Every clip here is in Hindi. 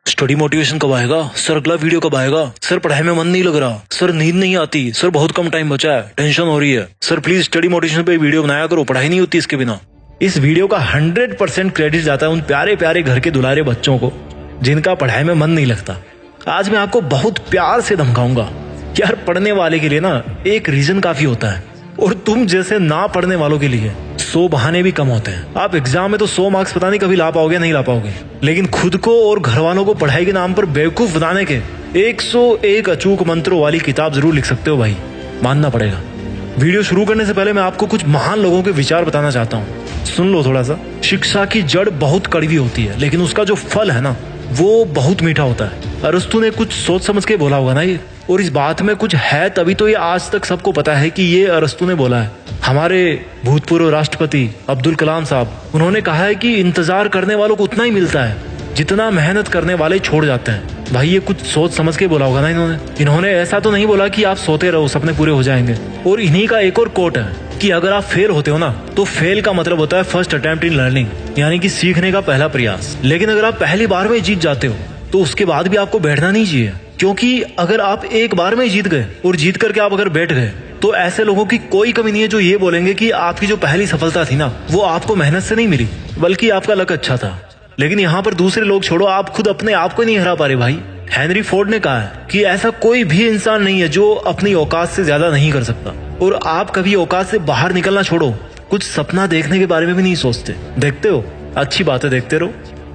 स्टडी मोटिवेशन कब आएगा सर? अगला वीडियो कब आएगा सर? पढ़ाई में मन नहीं लग रहा सर, नींद नहीं आती सर, बहुत कम टाइम बचा है, टेंशन हो रही है सर, प्लीज स्टडी मोटिवेशन पे वीडियो बनाया करो, पढ़ाई नहीं होती इसके बिना। इस वीडियो का 100% क्रेडिट जाता है उन प्यारे प्यारे घर के दुलारे बच्चों को जिनका पढ़ाई में मन नहीं लगता। आज मैं आपको बहुत प्यार से धमकाऊंगा। यार, पढ़ने वाले के लिए ना एक रीजन काफी होता है, और तुम जैसे ना पढ़ने वालों के लिए 100 बहाने भी कम होते हैं। आप एग्जाम में तो 100 मार्क्स पता नहीं कभी ला पाओगे, नहीं ला पाओगे, लेकिन खुद को और घर वालों को पढ़ाई के नाम पर बेवकूफ बनाने के 101 अचूक मंत्रों वाली किताब जरूर लिख सकते हो भाई, मानना पड़ेगा। वीडियो शुरू करने से पहले मैं आपको कुछ महान लोगों के विचार बताना चाहता हूँ, सुन लो थोड़ा सा। शिक्षा की जड़ बहुत कड़वी होती है, लेकिन उसका जो फल है ना वो बहुत मीठा होता है। अरस्तु ने कुछ सोच समझ के बोला होगा ना ये, और इस बात में कुछ है तभी तो ये आज तक सबको पता है कि ये अरस्तु ने बोला है। हमारे भूतपूर्व राष्ट्रपति अब्दुल कलाम साहब, उन्होंने कहा है कि इंतजार करने वालों को उतना ही मिलता है जितना मेहनत करने वाले छोड़ जाते हैं। भाई, ये कुछ सोच समझ के बोला होगा ना इन्होंने ऐसा तो नहीं बोला कि आप सोते रहो सपने पूरे हो जाएंगे। और इन्हीं का एक और कोट है कि अगर आप फेल होते हो ना तो फेल का मतलब होता है फर्स्ट अटेम्प्ट इन लर्निंग, यानी कि सीखने का पहला प्रयास। लेकिन अगर आप पहली बार में जीत जाते हो तो उसके बाद भी आपको बैठना नहीं चाहिए, क्योंकि अगर आप एक बार में जीत गए और जीत करके आप अगर बैठ गए तो ऐसे लोगों की कोई कमी नहीं है जो ये बोलेंगे कि आपकी जो पहली सफलता थी ना वो आपको मेहनत से नहीं मिली, बल्कि आपका लक अच्छा था। लेकिन यहाँ पर दूसरे लोग छोड़ो, आप खुद अपने आप को नहीं हरा पा रहे भाई। हेनरी फोर्ड ने कहा है कि ऐसा कोई भी इंसान नहीं है जो अपनी औकात से ज्यादा नहीं कर सकता। और आप कभी औकात से बाहर निकलना छोड़ो, कुछ सपना देखने के बारे में भी नहीं सोचते। देखते हो, अच्छी बातें देखते रहो,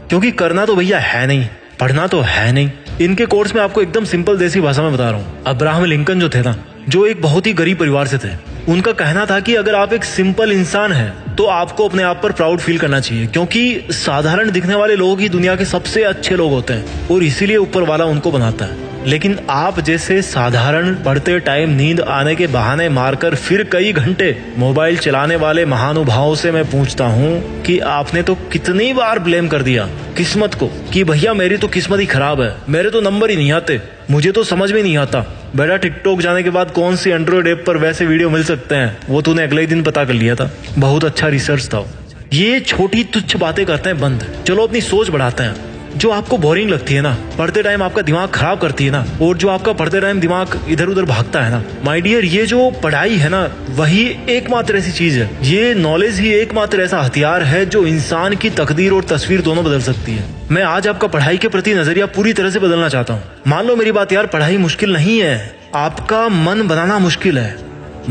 क्योंकि करना तो भैया है नहीं, पढ़ना तो है नहीं। इनके कोर्स में आपको एकदम सिंपल देसी भाषा में बता रहा हूँ। अब्राहम लिंकन जो थे ना, जो एक बहुत ही गरीब परिवार से थे, उनका कहना था कि अगर आप एक सिंपल इंसान हैं तो आपको अपने आप पर प्राउड फील करना चाहिए, क्योंकि साधारण दिखने वाले लोग ही दुनिया के सबसे अच्छे लोग होते हैं और इसीलिए ऊपर वाला उनको बनाता है। लेकिन आप जैसे साधारण पढ़ते टाइम नींद आने के बहाने मारकर फिर कई घंटे मोबाइल चलाने वाले महानुभावों से मैं पूछता हूँ कि आपने तो कितनी बार ब्लेम कर दिया किस्मत को कि भैया मेरी तो किस्मत ही खराब है, मेरे तो नंबर ही नहीं आते, मुझे तो समझ में नहीं आता। बेटा, टिकटॉक जाने के बाद कौन सी एंड्रॉइड ऐप पर वैसे वीडियो मिल सकते हैं वो तूने अगले ही दिन पता कर लिया था। बहुत अच्छा रिसर्च था। ये छोटी तुच्छ बातें करते हैं बंद, चलो अपनी सोच बढ़ाते हैं। जो आपको बोरिंग लगती है ना, पढ़ते टाइम आपका दिमाग खराब करती है ना, और जो आपका पढ़ते टाइम दिमाग इधर उधर भागता है ना, माय डियर, ये जो पढ़ाई है ना वही एकमात्र ऐसी चीज है, ये नॉलेज ही एकमात्र ऐसा हथियार है जो इंसान की तकदीर और तस्वीर दोनों बदल सकती है। मैं आज आपका पढ़ाई के प्रति नजरिया पूरी तरह से बदलना चाहता हूँ। मान लो मेरी बात यार, पढ़ाई मुश्किल नहीं है, आपका मन बनाना मुश्किल है।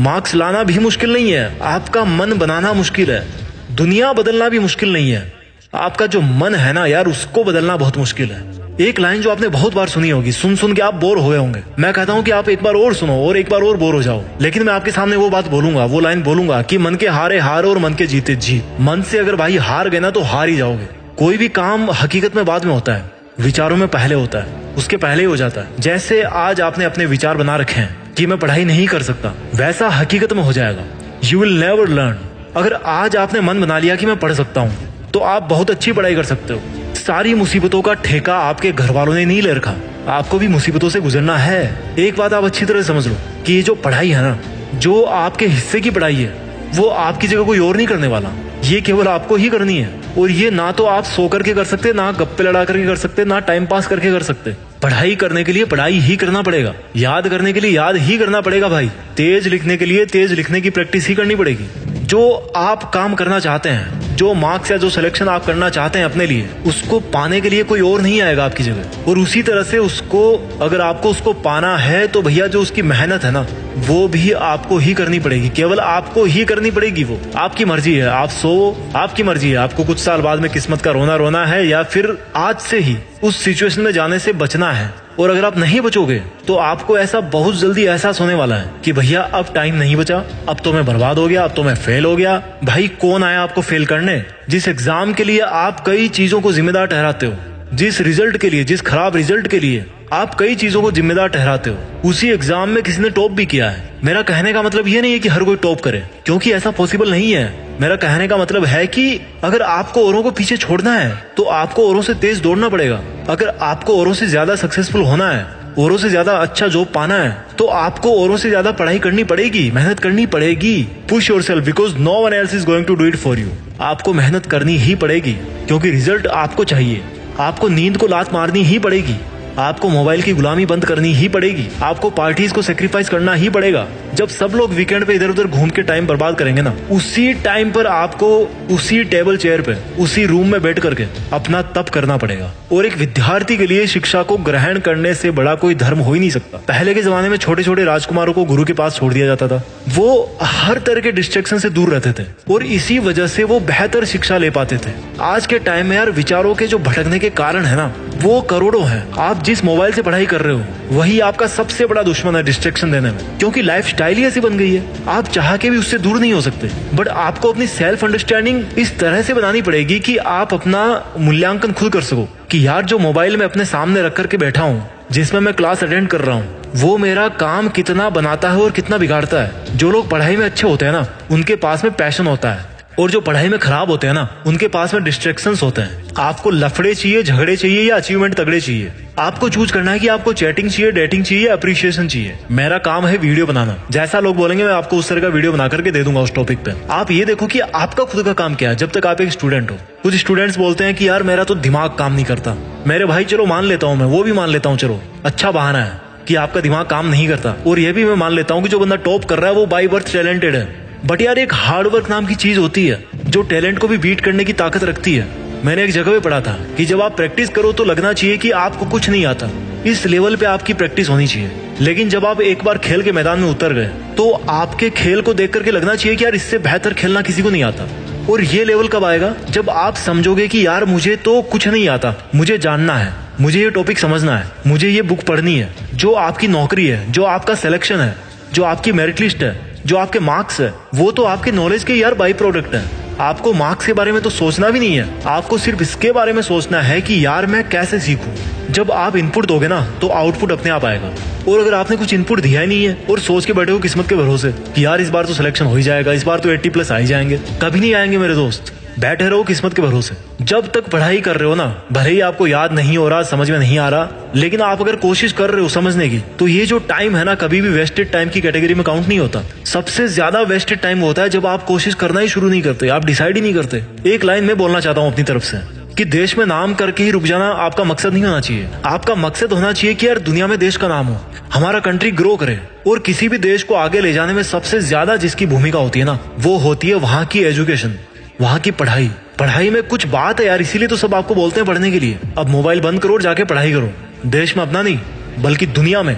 मार्क्स लाना भी मुश्किल नहीं है, आपका मन बनाना मुश्किल है। दुनिया बदलना भी मुश्किल नहीं है, आपका जो मन है ना यार उसको बदलना बहुत मुश्किल है। एक लाइन जो आपने बहुत बार सुनी होगी, सुन सुन के आप बोर हुए होंगे। मैं कहता हूँ कि आप एक बार और सुनो और एक बार और बोर हो जाओ, लेकिन मैं आपके सामने वो बात बोलूंगा, वो लाइन बोलूंगा कि मन के हारे हार और मन के जीते जीत। मन से अगर भाई हार गए ना तो हार ही जाओगे। कोई भी काम हकीकत में बाद में होता है, विचारों में पहले होता है, उसके पहले ही हो जाता है। जैसे आज आपने अपने विचार बना रखे हैं कि मैं पढ़ाई नहीं कर सकता, वैसा हकीकत में हो जाएगा। You will never learn. अगर आज आपने मन बना लिया कि मैं पढ़ सकता हूँ तो आप बहुत अच्छी पढ़ाई कर सकते हो। सारी मुसीबतों का ठेका आपके घर वालों ने नहीं ले रखा, आपको भी मुसीबतों से गुजरना है। एक बात आप अच्छी तरह समझ लो कि ये जो पढ़ाई है ना, जो आपके हिस्से की पढ़ाई है, वो आपकी जगह कोई और नहीं करने वाला, ये केवल आपको ही करनी है। और ये ना तो आप सो करके कर सकते, ना गप्पे लड़ा करके कर सकते, ना टाइम पास करके कर सकते। पढ़ाई करने के लिए पढ़ाई ही करना पड़ेगा, याद करने के लिए याद ही करना पड़ेगा भाई, तेज लिखने के लिए तेज लिखने की प्रैक्टिस ही करनी पड़ेगी। जो आप काम करना चाहते हैं, जो मार्क्स या जो सिलेक्शन आप करना चाहते हैं अपने लिए, उसको पाने के लिए कोई और नहीं आएगा आपकी जगह। और उसी तरह से उसको, अगर आपको उसको पाना है तो भैया जो उसकी मेहनत है ना वो भी आपको ही करनी पड़ेगी, केवल आपको ही करनी पड़ेगी। वो आपकी मर्जी है, आप सो, आपकी मर्जी है, आपको कुछ साल बाद में किस्मत का रोना रोना है या फिर आज से ही उस सिचुएशन में जाने से बचना है। और अगर आप नहीं बचोगे तो आपको ऐसा बहुत जल्दी एहसास होने वाला है कि भैया अब टाइम नहीं बचा, अब तो मैं बर्बाद हो गया, अब तो मैं फेल हो गया। भाई, कौन आया आपको फेल करने? जिस एग्जाम के लिए आप कई चीजों को जिम्मेदार ठहराते हो, जिस रिजल्ट के लिए, जिस खराब रिजल्ट के लिए आप कई चीजों को जिम्मेदार ठहराते हो, उसी एग्जाम में किसी ने टॉप भी किया है। मेरा कहने का मतलब ये नहीं है कि हर कोई टॉप करे, क्योंकि ऐसा पॉसिबल नहीं है। मेरा कहने का मतलब है कि अगर आपको औरों को पीछे छोड़ना है तो आपको औरों से तेज दौड़ना पड़ेगा। अगर आपको औरों से ज्यादा सक्सेसफुल होना है, औरों से ज्यादा अच्छा जॉब पाना है, तो आपको औरों से ज्यादा पढ़ाई करनी पड़ेगी, मेहनत करनी पड़ेगी। Push yourself because no one else is going to do it for you. आपको मेहनत करनी ही पड़ेगी, क्योंकि रिजल्ट आपको चाहिए। आपको नींद को लात मारनी ही पड़ेगी, आपको मोबाइल की गुलामी बंद करनी ही पड़ेगी, आपको पार्टीज को सेक्रीफाइस करना ही पड़ेगा। जब सब लोग वीकेंड पे इधर उधर घूम के टाइम बर्बाद करेंगे ना, उसी टाइम पर आपको उसी टेबल चेयर पे उसी रूम में बैठ करके अपना तप करना पड़ेगा। और एक विद्यार्थी के लिए शिक्षा को ग्रहण करने से बड़ा कोई धर्म हो ही नहीं सकता। पहले के जमाने में छोटे छोटे राजकुमारों को गुरु के पास छोड़ दिया जाता था, वो हर तरह के डिस्ट्रैक्शन से दूर रहते थे और इसी वजह से वो बेहतर शिक्षा ले पाते थे। आज के टाइम में यार विचारों के जो भटकने के कारण है ना, वो करोड़ों हैं। आप जिस मोबाइल से पढ़ाई कर रहे हो वही आपका सबसे बड़ा दुश्मन है डिस्ट्रैक्शन देने में, क्योंकि लाइफ स्टाइल ही ऐसी बन गई है, आप चाह के भी उससे दूर नहीं हो सकते। बट आपको अपनी सेल्फ अंडरस्टैंडिंग इस तरह से बनानी पड़ेगी कि आप अपना मूल्यांकन खुद कर सको कि यार जो मोबाइल में अपने सामने रख करके बैठा हूँ, जिसमें मैं क्लास अटेंड कर रहा हूँ, वो मेरा काम कितना बनाता है और कितना बिगाड़ता है। जो लोग पढ़ाई में अच्छे होते हैं ना, उनके पास में पैशन होता है, और जो पढ़ाई में खराब होते हैं ना, उनके पास में डिस्ट्रैक्शंस होते हैं। आपको लफड़े चाहिए, झगड़े चाहिए या अचीवमेंट तगड़े चाहिए, आपको चूज करना है कि आपको चैटिंग चाहिए, डेटिंग चाहिए, अप्रिशिएशन चाहिए। मेरा काम है वीडियो बनाना, जैसा लोग बोलेंगे मैं आपको उस तरह का वीडियो बना करके दे दूंगा उस टॉपिक पे। आप ये देखो कि आपका खुद का काम क्या है जब तक आप एक स्टूडेंट हो। कुछ स्टूडेंट्स बोलते हैं कि यार मेरा तो दिमाग काम नहीं करता। मेरे भाई चलो मान लेता हूँ, मैं वो भी मान लेता हूँ, चलो अच्छा बहाना है कि आपका दिमाग काम नहीं करता। और ये भी मैं मान लेता हूँ कि जो बंदा टॉप कर रहा है वो बाय बर्थ टैलेंटेड है। बट यार एक हार्डवर्क नाम की चीज होती है जो टैलेंट को भी बीट करने की ताकत रखती है। मैंने एक जगह पे पढ़ा था कि जब आप प्रैक्टिस करो तो लगना चाहिए कि आपको कुछ नहीं आता, इस लेवल पे आपकी प्रैक्टिस होनी चाहिए। लेकिन जब आप एक बार खेल के मैदान में उतर गए तो आपके खेल को देख करके लगना चाहिए कि यार इससे बेहतर खेलना किसी को नहीं आता। और ये लेवल कब आएगा? जब आप समझोगे कि यार मुझे तो कुछ नहीं आता, मुझे जानना है, मुझे ये टॉपिक समझना है, मुझे ये बुक पढ़नी है। जो आपकी नौकरी है, जो आपका सिलेक्शन है, जो आपकी मेरिट लिस्ट है, जो आपके मार्क्स है, वो तो आपके नॉलेज के यार बाई प्रोडक्ट है। आपको मार्क्स के बारे में तो सोचना भी नहीं है, आपको सिर्फ इसके बारे में सोचना है कि यार मैं कैसे सीखूं। जब आप इनपुट दोगे ना तो आउटपुट अपने आप आएगा। और अगर आपने कुछ इनपुट दिया ही नहीं है और सोच के बैठे हो किस्मत के भरोसे कि यार इस बार तो सिलेक्शन हो ही जाएगा, इस बार तो 80+ आ ही जाएंगे, कभी नहीं आएंगे मेरे दोस्त। बैठे रहो किस्मत के भरोसे। जब तक पढ़ाई कर रहे हो ना, भले ही आपको याद नहीं हो रहा, समझ में नहीं आ रहा, लेकिन आप अगर कोशिश कर रहे हो समझने की, तो ये जो टाइम है ना, कभी भी वेस्टेड टाइम की कैटेगरी में काउंट नहीं होता। सबसे ज्यादा वेस्टेड टाइम होता है जब आप कोशिश करना ही शुरू नहीं करते, आप डिसाइड ही नहीं करते। एक लाइन में बोलना चाहता हूँ अपनी तरफ से कि देश में नाम करके ही रुक जाना आपका मकसद नहीं होना चाहिए। आपका मकसद होना चाहिए कि यार दुनिया में देश का नाम हो, हमारा कंट्री ग्रो करे। और किसी भी देश को आगे ले जाने में सबसे ज्यादा जिसकी भूमिका होती है ना, वो होती है वहां की एजुकेशन, वहां की पढ़ाई। पढ़ाई में कुछ बात है यार, इसीलिए तो सब आपको बोलते हैं पढ़ने के लिए। अब मोबाइल बंद करो और जाके पढ़ाई करो। देश में अपना नहीं बल्कि दुनिया में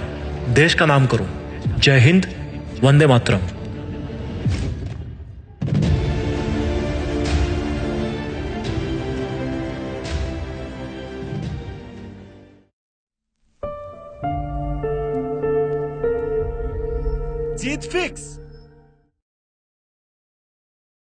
देश का नाम करो। जय हिंद, वंदे मातरम। जीत फिक्स।